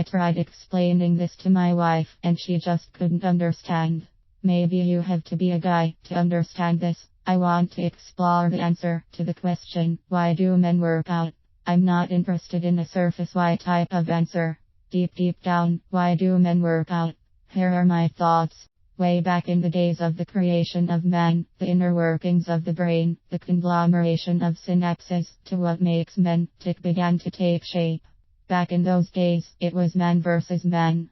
I tried explaining this to my wife, and she just couldn't understand. Maybe you have to be a guy to understand this. I want to explore the answer to the question, why do men work out? I'm not interested in a surface why type of answer. Deep down, why do men work out? Here are my thoughts. Way back in the days of the creation of man, the inner workings of the brain, the conglomeration of synapses to what makes men tick began to take shape. Back in those days, it was man versus man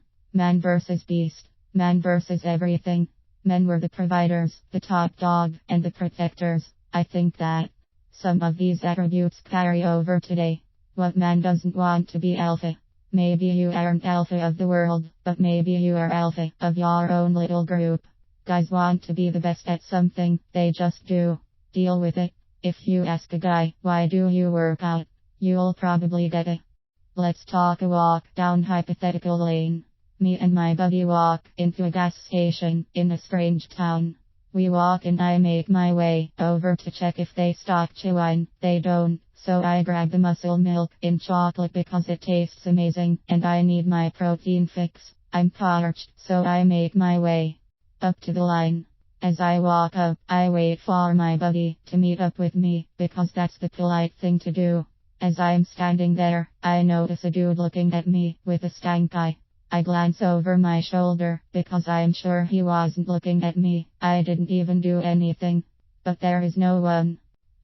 versus beast, man versus everything. Men were the providers, the top dog, and the protectors. I think that some of these attributes carry over today. What man doesn't want to be alpha? Maybe you aren't alpha of the world, but maybe you are alpha of your own little group. Guys want to be the best at something, they just do. Deal with it. If you ask a guy, why do you work out? You'll probably get it. Let's talk a walk down hypothetical lane. Me and my buddy walk into a gas station in a strange town. We walk and I make my way over to check if they stock Chewine. They don't, so I grab the muscle milk in chocolate because it tastes amazing and I need my protein fix. I'm parched, so I make my way up to the line. As I walk up, I wait for my buddy to meet up with me because that's the polite thing to do. As I'm standing there, I notice a dude looking at me with a stank eye. I glance over my shoulder because I'm sure he wasn't looking at me. I didn't even do anything. But there is no one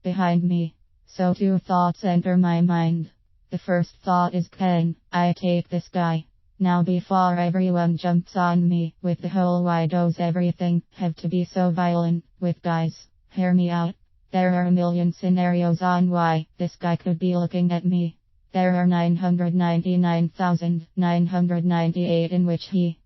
behind me. So two thoughts enter my mind. The first thought is, can I take this guy? Now before everyone jumps on me with the whole why does everything have to be so violent with guys? Hear me out. There are a million scenarios on why this guy could be looking at me. There are 999,998 in which he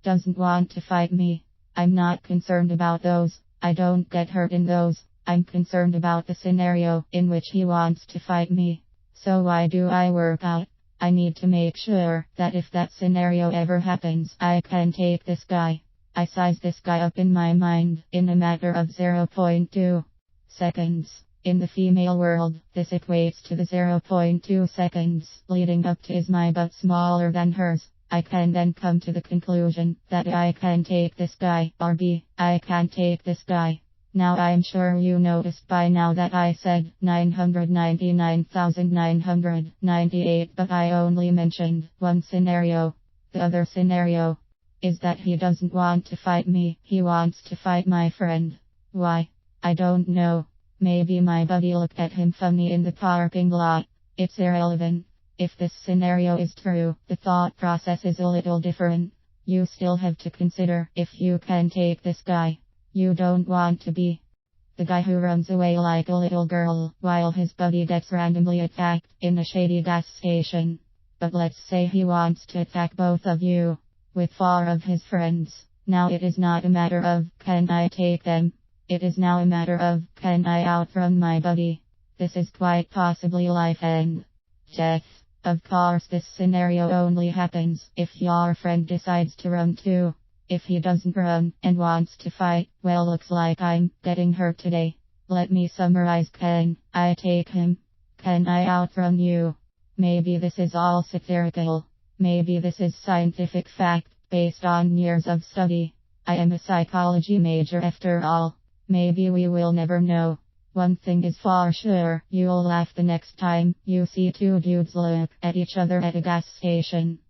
doesn't want to fight me. I'm not concerned about those. I don't get hurt in those. I'm concerned about the scenario in which he wants to fight me. So why do I work out? I need to make sure that if that scenario ever happens, I can take this guy. I size this guy up in my mind in a matter of 0.2 seconds. In the female world, this equates to the 0.2 seconds leading up to is my butt smaller than hers. I can then come to the conclusion that I can take this guy, or B, I can take this guy. Now I'm sure you noticed by now that I said 999,998, but I only mentioned one scenario. The other scenario is that he doesn't want to fight me, he wants to fight my friend. Why? I don't know. Maybe my buddy looked at him funny in the parking lot. It's irrelevant. If this scenario is true, the thought process is a little different. You still have to consider if you can take this guy. You don't want to be the guy who runs away like a little girl while his buddy gets randomly attacked in a shady gas station. But let's say he wants to attack both of you with 4 of his friends. Now it is not a matter of can I take them. It is now a matter of, can I outrun my buddy? This is quite possibly life and death. Of course this scenario only happens if your friend decides to run too. If he doesn't run and wants to fight, well looks like I'm getting hurt today. Let me summarize, can I take him? Can I outrun you? Maybe this is all satirical. Maybe this is scientific fact based on years of study. I am a psychology major after all. Maybe we will never know. One thing is for sure, you'll laugh the next time you see two dudes look at each other at a gas station.